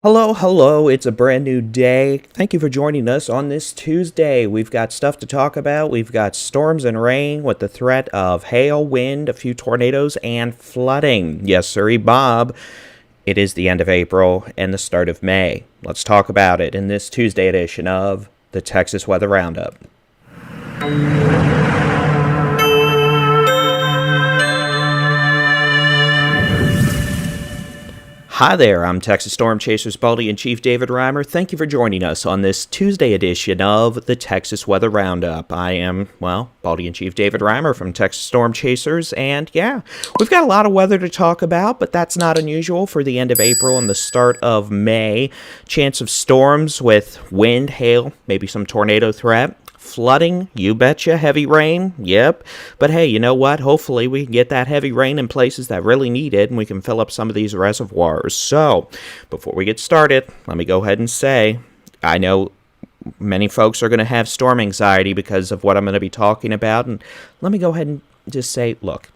Hello, hello. It's a brand new day. Thank you for joining us on this Tuesday. We've got stuff to talk about. We've got storms and rain with the threat of hail, wind, a few tornadoes, and flooding. Yes, sirree, Bob. It is the end of April and the start of May. Let's talk about it in this Tuesday edition of the Texas Weather Roundup. Hi there, I'm Texas Storm Chasers Baldy-in-chief David Reimer. Thank you for joining us on this Tuesday edition of the Texas Weather Roundup. I am, Baldy-in-chief David Reimer from Texas Storm Chasers, and yeah, we've got a lot of weather to talk about, but that's not unusual for the end of April and the start of May. Chance of storms with wind, hail, maybe some tornado threat. Flooding, you betcha, heavy rain, yep. But hey, you know what? Hopefully we can get that heavy rain in places that really need it, and we can fill up some of these reservoirs. So, before we get started, let me go ahead and say, I know many folks are going to have storm anxiety because of what I'm going to be talking about, and let me go ahead and just say, look,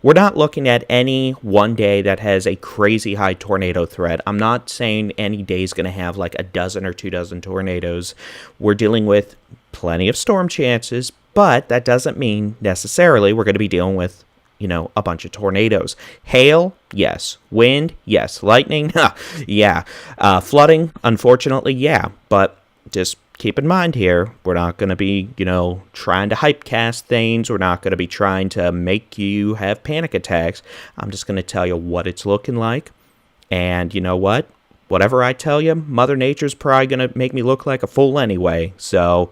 we're not looking at any one day that has a crazy high tornado threat. I'm not saying any day is going to have like a dozen or 2 dozen tornadoes. We're dealing with plenty of storm chances, but that doesn't mean necessarily we're going to be dealing with, a bunch of tornadoes. Hail, yes. Wind, yes. Lightning, yeah. Flooding, unfortunately, yeah. But just keep in mind here, we're not going to be, trying to hype cast things. We're not going to be trying to make you have panic attacks. I'm just going to tell you what it's looking like. And you know what? Whatever I tell you, Mother Nature's probably going to make me look like a fool anyway. So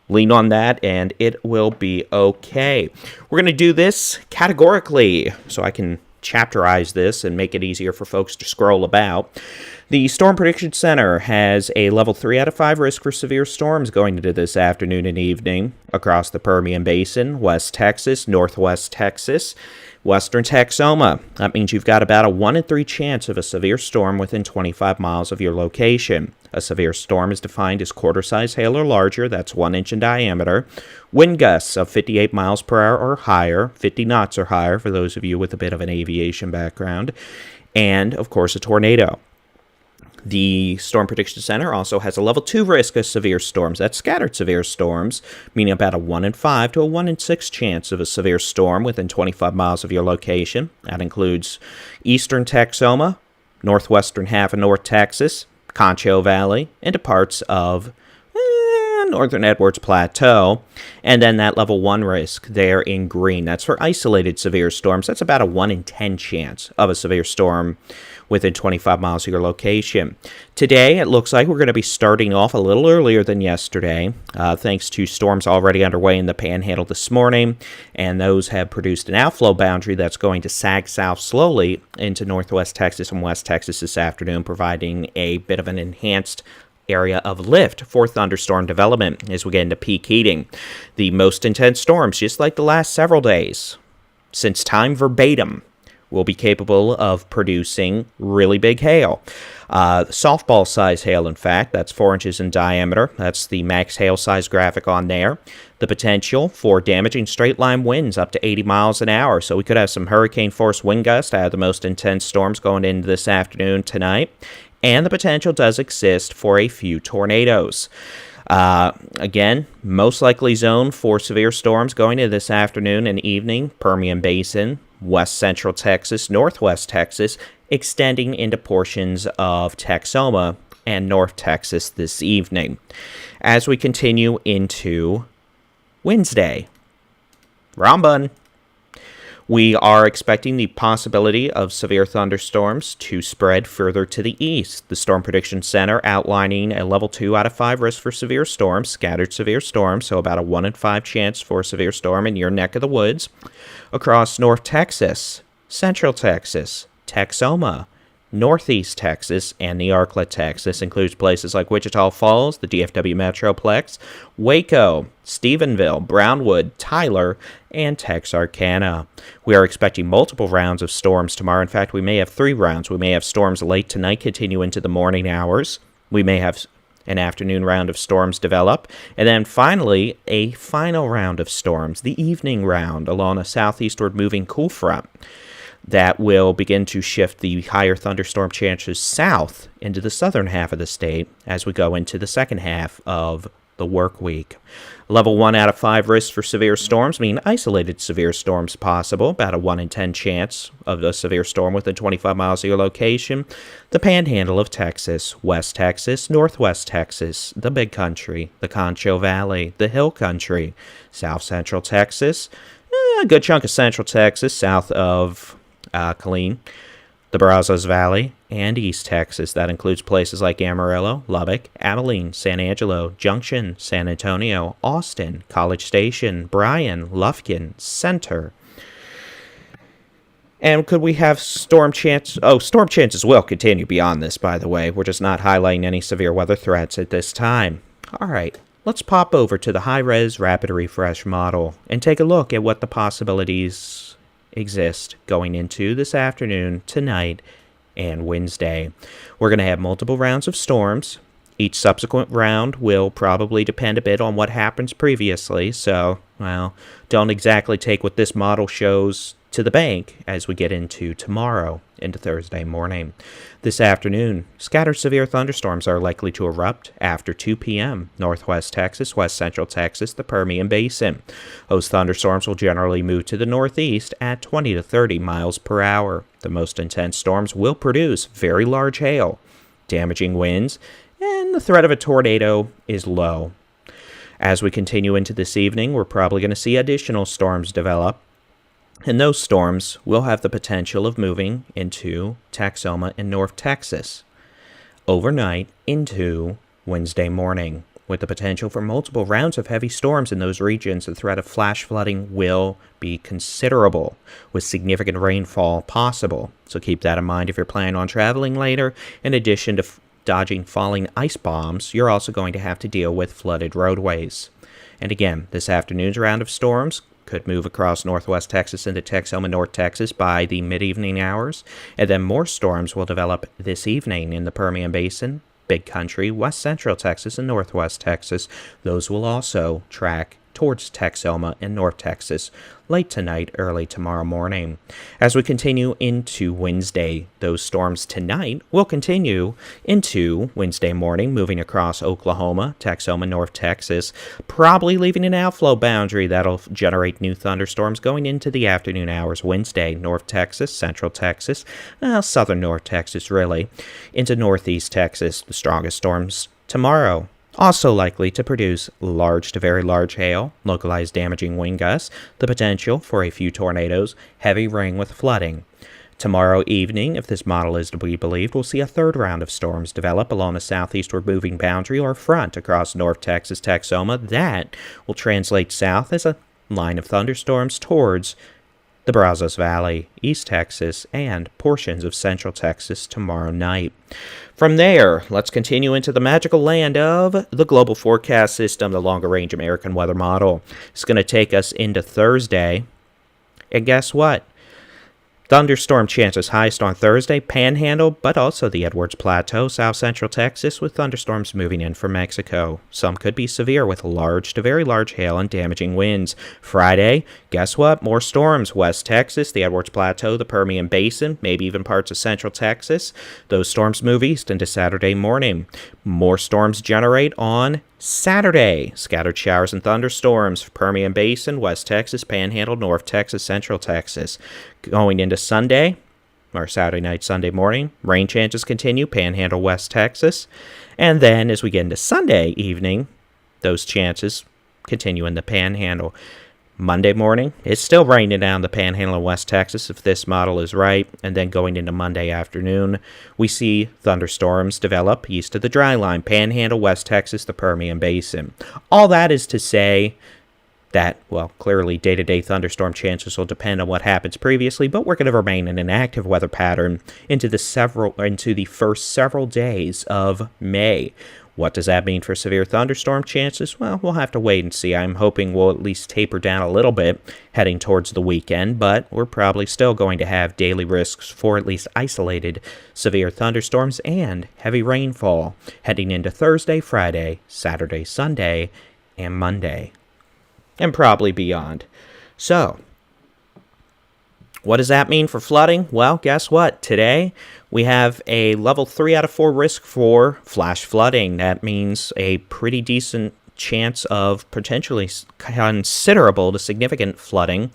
lean on that and it will be okay. We're going to do this categorically so I can chapterize this and make it easier for folks to scroll about. The Storm Prediction Center has a level 3 out of 5 risk for severe storms going into this afternoon and evening across the Permian Basin, West Texas, Northwest Texas, Western Texoma. That means you've got about a 1 in 3 chance of a severe storm within 25 miles of your location. A severe storm is defined as quarter-size hail or larger, that's 1 inch in diameter. Wind gusts of 58 miles per hour or higher, 50 knots or higher for those of you with a bit of an aviation background. And, of course, a tornado. The Storm Prediction Center also has a level 2 risk of severe storms. That's scattered severe storms, meaning about a 1 in 5 to a 1 in 6 chance of a severe storm within 25 miles of your location. That includes eastern Texoma, northwestern half of North Texas, Concho Valley, into parts of northern Edwards Plateau, and then that level 1 risk there in green. That's for isolated severe storms. That's about a 1 in 10 chance of a severe storm within 25 miles of your location. Today, it looks like we're going to be starting off a little earlier than yesterday, thanks to storms already underway in the Panhandle this morning, and those have produced an outflow boundary that's going to sag south slowly into northwest Texas and west Texas this afternoon, providing a bit of an enhanced area of lift for thunderstorm development as we get into peak heating. The most intense storms, just like the last several days, since time verbatim, will be capable of producing really big hail. Softball size hail, in fact, that's 4 inches in diameter. That's the max hail size graphic on there. The potential for damaging straight line winds up to 80 miles an hour. So we could have some hurricane force wind gusts out of the most intense storms going into this afternoon tonight. And the potential does exist for a few tornadoes. Again, most likely zone for severe storms going into this afternoon and evening, Permian Basin, west central Texas, northwest Texas, extending into portions of Texoma and North Texas this evening. As we continue into Wednesday, Rambun. We are expecting the possibility of severe thunderstorms to spread further to the east. The Storm Prediction Center outlining a level 2 out of 5 risk for severe storms, scattered severe storms, so about a 1 in 5 chance for a severe storm in your neck of the woods, across North Texas, Central Texas, Texoma, Northeast Texas, and the Arclet, Texas. Includes places like Wichita Falls, the DFW Metroplex, Waco, Stephenville, Brownwood, Tyler, and Texarkana. We are expecting multiple rounds of storms tomorrow. In fact, we may have 3 rounds. We may have storms late tonight continue into the morning hours. We may have an afternoon round of storms develop. And then finally, a final round of storms, the evening round, along a southeastward moving cool front. That will begin to shift the higher thunderstorm chances south into the southern half of the state as we go into the second half of the work week. Level 1 out of 5 risks for severe storms mean isolated severe storms possible, about a 1 in 10 chance of a severe storm within 25 miles of your location. The panhandle of Texas, West Texas, Northwest Texas, the Big Country, the Concho Valley, the Hill Country, South Central Texas, a good chunk of Central Texas, south of Killeen, the Brazos Valley, and East Texas. That includes places like Amarillo, Lubbock, Abilene, San Angelo, Junction, San Antonio, Austin, College Station, Bryan, Lufkin, Center. And could we have storm chances? Oh, storm chances will continue beyond this, by the way. We're just not highlighting any severe weather threats at this time. All right, let's pop over to the high-res rapid refresh model and take a look at what the possibilities exist going into this afternoon, tonight, and Wednesday. We're going to have multiple rounds of storms. Each subsequent round will probably depend a bit on what happens previously, so, well, don't exactly take what this model shows to the bank as we get into tomorrow, into Thursday morning. This afternoon, scattered severe thunderstorms are likely to erupt after 2 p.m. Northwest Texas, West Central Texas, the Permian Basin. Those thunderstorms will generally move to the northeast at 20 to 30 miles per hour. The most intense storms will produce very large hail, damaging winds, and the threat of a tornado is low. As we continue into this evening, we're probably going to see additional storms develop. And those storms will have the potential of moving into Texoma and North Texas overnight into Wednesday morning. With the potential for multiple rounds of heavy storms in those regions, the threat of flash flooding will be considerable, with significant rainfall possible. So keep that in mind if you're planning on traveling later. In addition to dodging falling ice bombs, you're also going to have to deal with flooded roadways. And again, this afternoon's round of storms could move across northwest Texas into Texoma and North Texas by the mid-evening hours, and then more storms will develop this evening in the Permian Basin, Big Country, West Central Texas, and Northwest Texas. Those will also track towards Texoma and North Texas late tonight, early tomorrow morning. As we continue into Wednesday, those storms tonight will continue into Wednesday morning, moving across Oklahoma, Texoma, North Texas, probably leaving an outflow boundary that'll generate new thunderstorms going into the afternoon hours Wednesday, North Texas, Central Texas, southern North Texas really, into northeast Texas. The strongest storms tomorrow. Also likely to produce large to very large hail, localized damaging wind gusts, the potential for a few tornadoes, heavy rain with flooding. Tomorrow evening, if this model is to be believed, we'll see a third round of storms develop along a southeastward moving boundary or front across North Texas, Texoma. That will translate south as a line of thunderstorms towards the Brazos Valley, East Texas, and portions of Central Texas tomorrow night. From there, let's continue into the magical land of the Global Forecast System, the Longer Range American Weather Model. It's going to take us into Thursday, and guess what? Thunderstorm chances highest on Thursday, Panhandle, but also the Edwards Plateau, South Central Texas, with thunderstorms moving in from Mexico. Some could be severe with large to very large hail and damaging winds. Friday, guess what? More storms. West Texas, the Edwards Plateau, the Permian Basin, maybe even parts of Central Texas. Those storms move east into Saturday morning. More storms generate on Saturday. Scattered showers and thunderstorms. Permian Basin, West Texas, Panhandle, North Texas, Central Texas. Going into Sunday, or Saturday night, Sunday morning, rain chances continue. Panhandle, West Texas. And then as we get into Sunday evening, those chances continue in the Panhandle. Monday morning, it's still raining down the Panhandle of West Texas if this model is right. And then going into Monday afternoon, we see thunderstorms develop east of the dry line. Panhandle, West Texas, the Permian Basin. All that is to say that, well, clearly day-to-day thunderstorm chances will depend on what happens previously, but we're going to remain in an active weather pattern into the first several days of May. What does that mean for severe thunderstorm chances? Well, we'll have to wait and see. I'm hoping we'll at least taper down a little bit heading towards the weekend, but we're probably still going to have daily risks for at least isolated severe thunderstorms and heavy rainfall heading into Thursday, Friday, Saturday, Sunday, and Monday, and probably beyond. So, What does that mean for flooding? Well, guess what? Today, we have a level 3 out of 4 risk for flash flooding. That means a pretty decent chance of potentially considerable to significant flooding.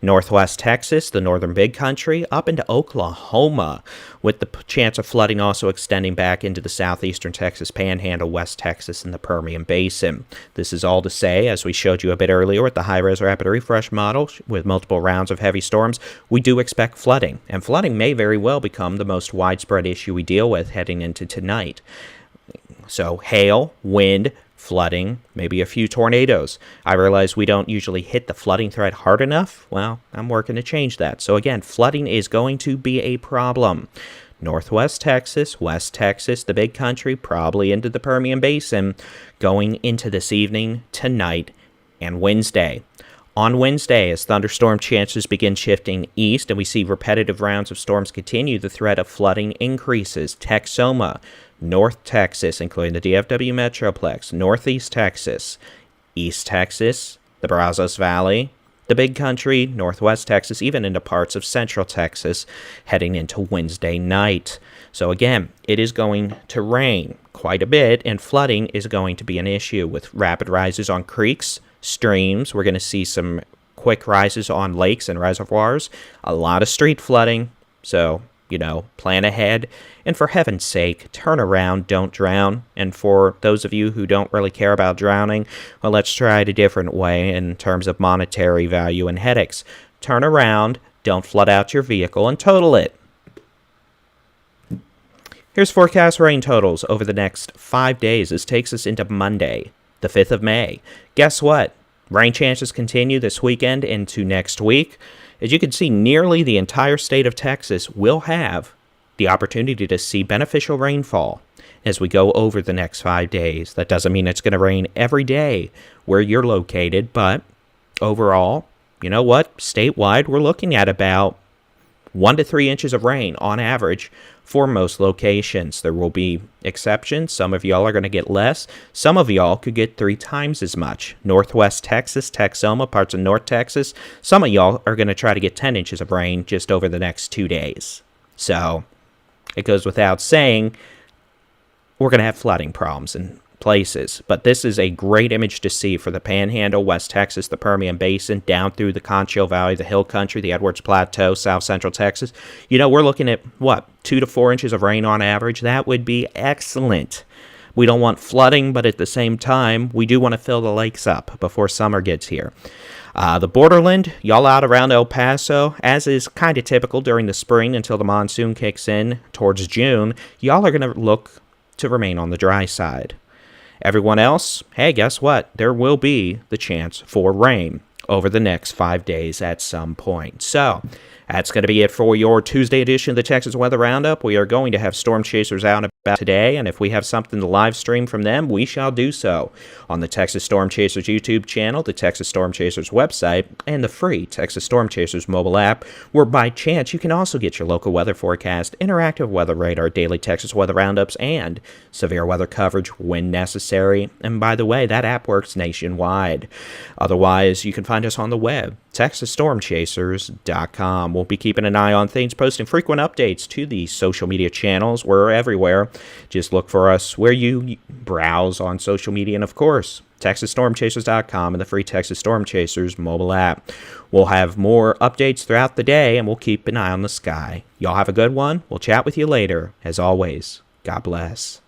Northwest Texas, the northern big country, up into Oklahoma, with the chance of flooding also extending back into the southeastern Texas Panhandle, West Texas, and the Permian Basin. This is all to say, as we showed you a bit earlier with the high-res rapid refresh model with multiple rounds of heavy storms, we do expect flooding, and flooding may very well become the most widespread issue we deal with heading into tonight. So hail, wind, flooding, maybe a few tornadoes. I realize we don't usually hit the flooding threat hard enough. Well, I'm working to change that. So again, flooding is going to be a problem. Northwest Texas, West Texas, the big country, probably into the Permian Basin, going into this evening, tonight, and Wednesday. On Wednesday, as thunderstorm chances begin shifting east and we see repetitive rounds of storms continue, the threat of flooding increases. Texoma, North Texas, including the DFW Metroplex, Northeast Texas, East Texas, the Brazos Valley, the Big Country, Northwest Texas, even into parts of Central Texas, heading into Wednesday night. So again, it is going to rain quite a bit, and flooding is going to be an issue with rapid rises on creeks, streams. We're going to see some quick rises on lakes and reservoirs, a lot of street flooding. So, plan ahead. And for heaven's sake, turn around, don't drown. And for those of you who don't really care about drowning, well, let's try it a different way in terms of monetary value and headaches. Turn around, don't flood out your vehicle, and total it. Here's forecast rain totals over the next 5 days. This takes us into Monday, the 5th of May. Guess what? Rain chances continue this weekend into next week. As you can see, nearly the entire state of Texas will have the opportunity to see beneficial rainfall as we go over the next 5 days. That doesn't mean it's going to rain every day where you're located, but overall, you know what? Statewide, we're looking at about 1 to 3 inches of rain on average for most locations. There will be exceptions. Some of y'all are going to get less. Some of y'all could get 3 times as much. Northwest Texas, Texoma, parts of North Texas. Some of y'all are going to try to get 10 inches of rain just over the next 2 days. So it goes without saying, we're going to have flooding problems in places. But this is a great image to see for the Panhandle, West Texas, the Permian Basin, down through the Concho Valley, the Hill Country, the Edwards Plateau, South Central Texas. We're looking at, 2 to 4 inches of rain on average. That would be excellent. We don't want flooding, but at the same time, we do want to fill the lakes up before summer gets here. The borderland, y'all out around El Paso, as is kind of typical during the spring until the monsoon kicks in towards June, y'all are going to look to remain on the dry side. Everyone else, hey, guess what? There will be the chance for rain over the next 5 days at some point. So that's going to be it for your Tuesday edition of the Texas Weather Roundup. We are going to have storm chasers out and about today, and if we have something to live stream from them, we shall do so on the Texas Storm Chasers YouTube channel, the Texas Storm Chasers website, and the free Texas Storm Chasers mobile app, where by chance you can also get your local weather forecast, interactive weather radar, daily Texas weather roundups, and severe weather coverage when necessary. And by the way, that app works nationwide. Otherwise, you can find us on the web, TexasStormChasers.com. We'll be keeping an eye on things, posting frequent updates to the social media channels. We're everywhere. Just look for us where you browse on social media, and of course, TexasStormChasers.com and the free Texas Storm Chasers mobile app. We'll have more updates throughout the day, and we'll keep an eye on the sky. Y'all have a good one. We'll chat with you later. As always, God bless.